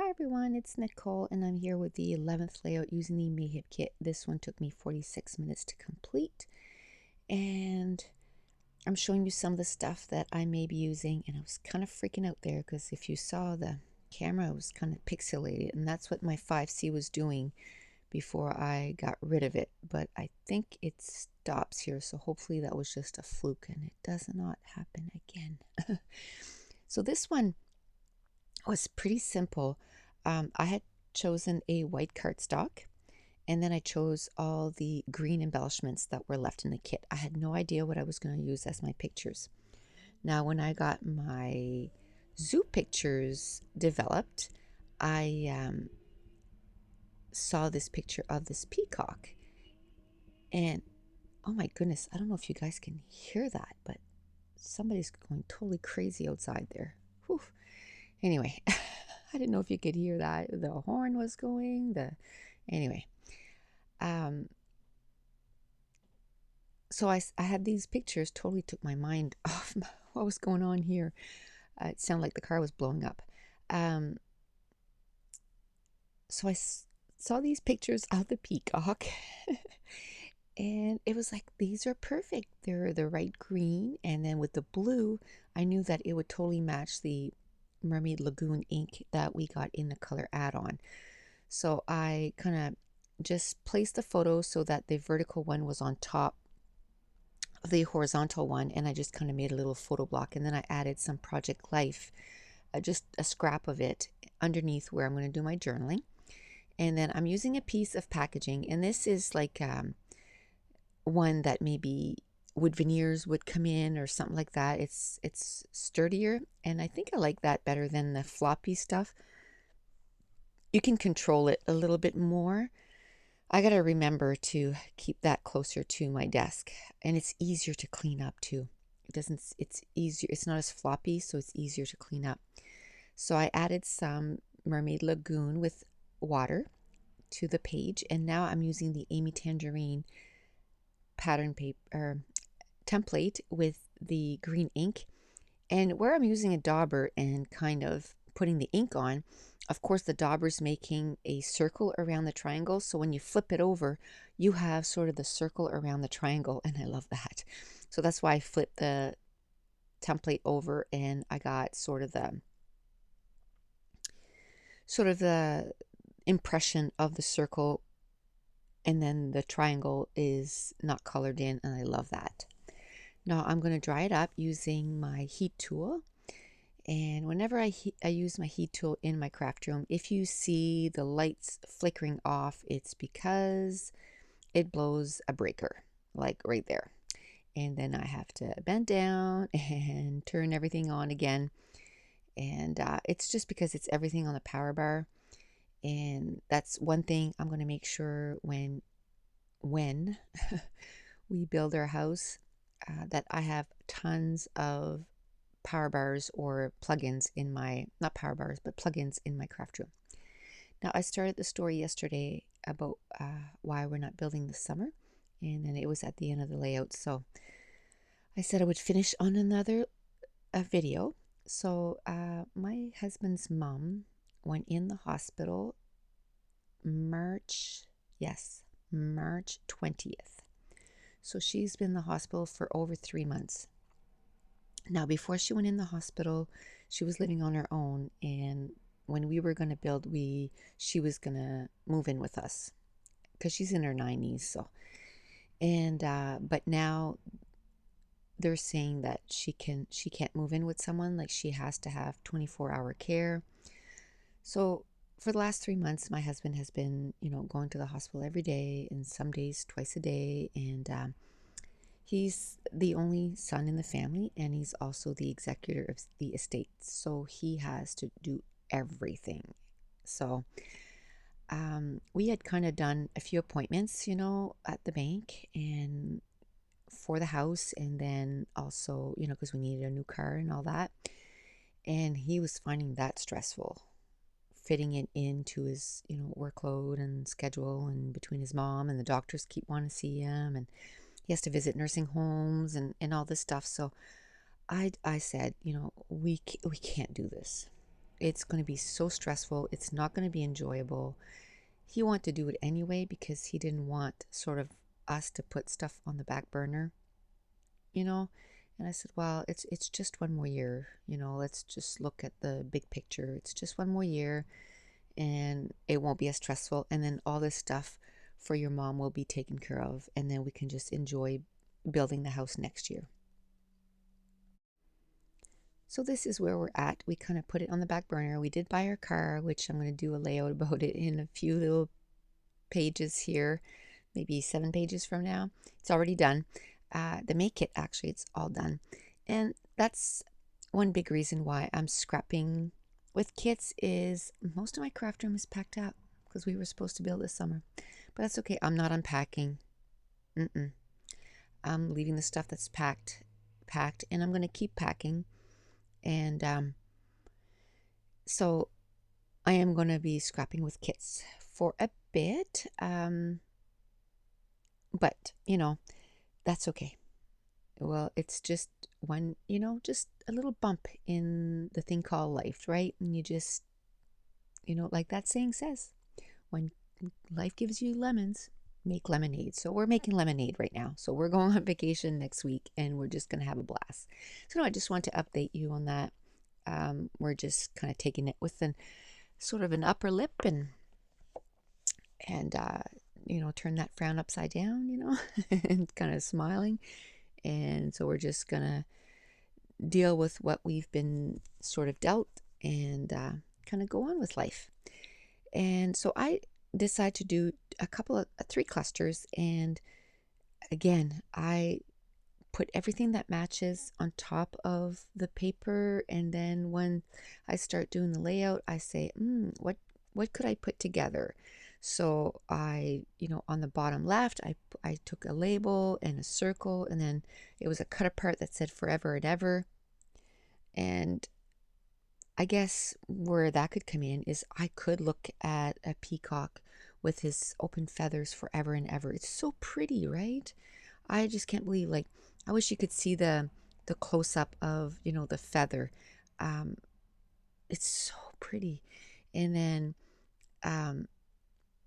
Hi everyone, it's Nicole and I'm here with the 11th layout using the Mayhip kit. This one took me 46 minutes to complete and I'm showing you some of the stuff that I may be using, and I was kind of freaking out there because if you saw the camera, it was kind of pixelated, and that's what my 5C was doing before I got rid of it. But I think it stops here, so hopefully that was just a fluke and it does not happen again. So this one was pretty simple. I had chosen a white cardstock, and then I chose all the green embellishments that were left in the kit. I had no idea what I was going to use as my pictures. Now, when I got my zoo pictures developed, I saw this picture of this peacock, and oh my goodness, I don't know if you guys can hear that, but somebody's going totally crazy outside there. Whew. Anyway, I didn't know if you could hear that. The horn was going. Anyway. So I had these pictures, totally took my mind off what was going on here. It sounded like the car was blowing up. Um, so I saw these pictures of the peacock, and it was like, these are perfect. They're the right green, and then with the blue, I knew that it would totally match the Mermaid Lagoon ink that we got in the color add-on. So I kind of just placed the photo so that the vertical one was on top of the horizontal one, and I just kind of made a little photo block, and then I added some Project Life, just a scrap of it underneath where I'm going to do my journaling. And then I'm using a piece of packaging, and this is like one that maybe wood veneers would come in or something like that. It's sturdier, and I think I like that better than the floppy stuff. You can control it a little bit more. I got to remember to keep that closer to my desk, and it's easier to clean up too. It's easier, it's not as floppy, so it's easier to clean up. So I added some Mermaid Lagoon with water to the page, and now I'm using the Amy Tangerine pattern paper template with the green ink. And where I'm using a dauber and kind of putting the ink on, of course the dauber's making a circle around the triangle, so when you flip it over, you have sort of the circle around the triangle, and I love that. So that's why I flipped the template over, and I got sort of the impression of the circle, and then the triangle is not colored in, and I love that. Now I'm going to dry it up using my heat tool. And whenever I use my heat tool in my craft room, if you see the lights flickering off, it's because it blows a breaker, like right there. And then I have to bend down and turn everything on again. And it's just because it's everything on the power bar. And that's one thing I'm going to make sure when we build our house, that I have tons of power bars or plugins in my, not power bars, but plugins in my craft room. Now, I started the story yesterday about why we're not building this summer, and then it was at the end of the layout. So I said I would finish on another video. So my husband's mom went in the hospital March 20th. So she's been in the hospital for over 3 months. Now, before she went in the hospital, she was living on her own, and when we were going to build, she was going to move in with us because she's in her 90s. So, and but now they're saying that she can't move in with someone, like she has to have 24-hour care. So for the last 3 months, my husband has been, going to the hospital every day, and some days twice a day, and he's the only son in the family, and he's also the executor of the estate, so he has to do everything. So we had kind of done a few appointments, at the bank and for the house, and then also, because we needed a new car and all that. And he was finding that stressful, fitting it into his, workload and schedule, and between his mom and the doctors keep wanting to see him, and he has to visit nursing homes and all this stuff. So I said, we can't do this. it's going to be so stressful. It's not going to be enjoyable. He wanted to do it anyway because he didn't want sort of us to put stuff on the back burner, you know. And I said, well, it's just one more year, you know. Let's just look at the big picture. It's just one more year, and it won't be as stressful. And then all this stuff for your mom will be taken care of, and then we can just enjoy building the house next year. So this is where we're at. We kind of put it on the back burner. We did buy our car, which I'm going to do a layout about it in a few little pages here, maybe 7 pages from now. It's already done. The make kit, actually, it's all done. And that's one big reason why I'm scrapping with kits is most of my craft room is packed up because we were supposed to build this summer. But that's okay. I'm not unpacking. Mm-mm. I'm leaving the stuff that's packed, and I'm going to keep packing. And so I am going to be scrapping with kits for a bit. But, you know, that's okay. Well, it's just one, you know, just a little bump in the thing called life, right? And you just, you know, like that saying says, when life gives you lemons, make lemonade. So we're making lemonade right now. So we're going on vacation next week and we're just going to have a blast. So no, I just want to update you on that. We're just kind of taking it with an sort of an upper lip and you know, turn that frown upside down, you know, and kind of smiling. And so we're just gonna deal with what we've been sort of dealt and kind of go on with life. And so I decided to do a couple of 3 clusters, and again, I put everything that matches on top of the paper, and then when I start doing the layout, I say, what could I put together? So I, you know, on the bottom left, I took a label and a circle, and then it was a cut apart that said forever and ever. And I guess where that could come in is I could look at a peacock with his open feathers forever and ever. It's so pretty, right? I just can't believe, like, I wish you could see the close up of, you know, the feather. Um, it's so pretty. And then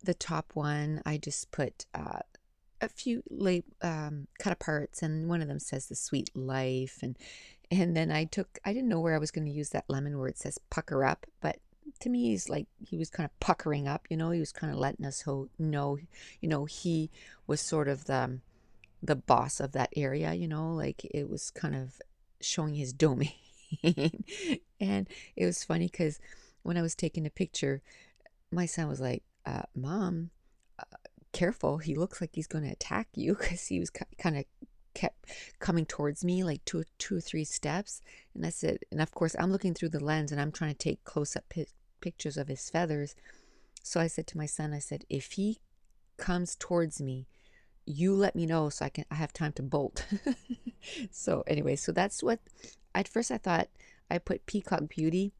the top one, I just put a few cut aparts, and one of them says the sweet life, and then I didn't know where I was going to use that lemon where it says pucker up, but to me he's like, he was kind of puckering up, you know. He was kind of letting us know, you know, he was sort of the boss of that area, you know, like it was kind of showing his domain. And it was funny because when I was taking a picture, my son was like, Mom, careful, he looks like he's going to attack you, because he was kind of kept coming towards me like two or three steps. And I said, and of course I'm looking through the lens and I'm trying to take close-up pictures of his feathers. So I said to my son, I said, if he comes towards me, you let me know so I have time to bolt. So anyway, so that's what, at first I thought I put Peacock Beauty,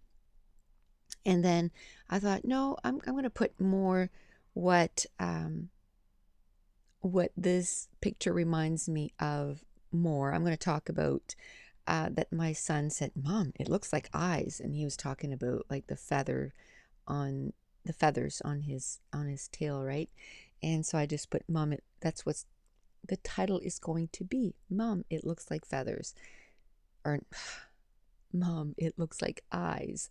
and then I thought, no, I'm going to put more what what this picture reminds me of more. I'm going to talk about that my son said, Mom, it looks like eyes, and he was talking about like on the feathers on his tail, right? And so I just put, Mom, that's what's the title is going to be. Mom, it looks like feathers, or Mom, it looks like eyes.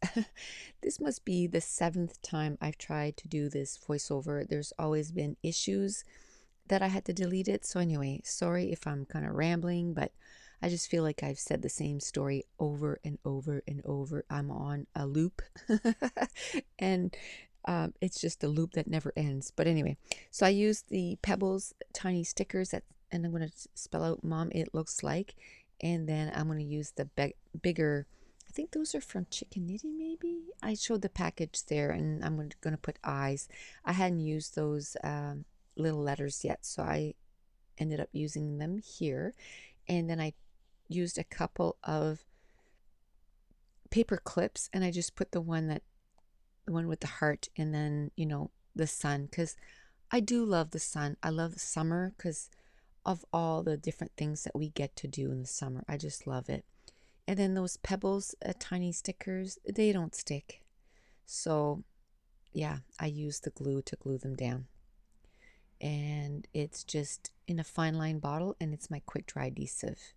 This must be the 7th time I've tried to do this voiceover. There's always been issues that I had to delete it. So anyway, sorry if I'm kind of rambling, but I just feel like I've said the same story over and over and over. I'm on a loop. And it's just a loop that never ends. But anyway, so I used the Pebbles tiny stickers and I'm going to spell out Mom, it looks like. And then I'm going to use the bigger, I think those are from Chicken Knitting maybe. I showed the package there, and I'm going to put eyes. I hadn't used those little letters yet, so I ended up using them here. And then I used a couple of paper clips, and I just put the one with the heart, and then, you know, the sun, because I do love the sun. I love the summer because of all the different things that we get to do in the summer. I just love it. And then those Pebbles tiny stickers, they don't stick. So yeah, I use the glue to glue them down. And it's just in a fine line bottle, and it's my quick dry adhesive.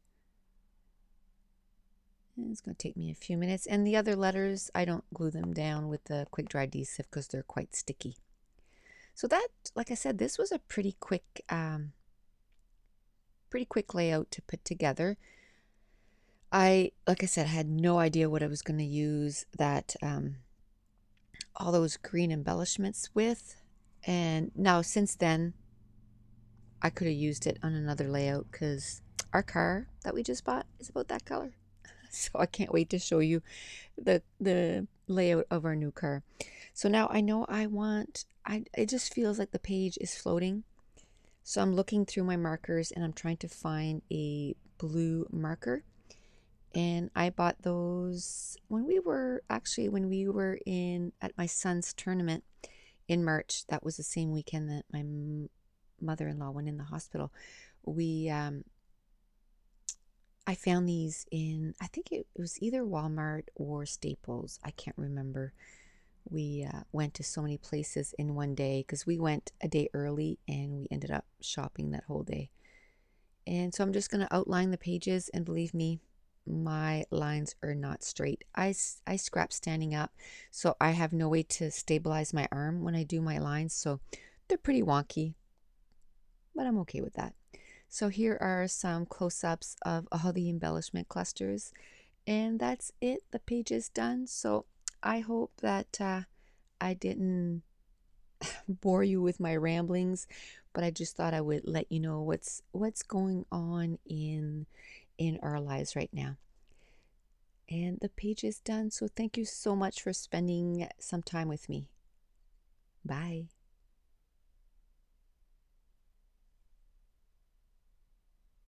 And it's going to take me a few minutes. And the other letters, I don't glue them down with the quick dry adhesive because they're quite sticky. So that, like I said, this was a pretty quick layout to put together. Like I said, had no idea what I was going to use that all those green embellishments with. And now since then, I could have used it on another layout because our car that we just bought is about that color. So I can't wait to show you the layout of our new car. So now I know it just feels like the page is floating. So I'm looking through my markers and I'm trying to find a blue marker. And I bought those when we were in at my son's tournament in March. That was the same weekend that my mother-in-law went in the hospital. We I found these in, I think it was either Walmart or Staples. I can't remember. We went to so many places in one day because we went a day early and we ended up shopping that whole day. And so I'm just going to outline the pages, and believe me, my lines are not straight. I scrap standing up, so I have no way to stabilize my arm when I do my lines, so they're pretty wonky, but I'm okay with that. So here are some close-ups of all the embellishment clusters, and that's it. The page is done. So I hope that I didn't bore you with my ramblings, but I just thought I would let you know what's going on in our lives right now. And the page is done. So thank you so much for spending some time with me. Bye.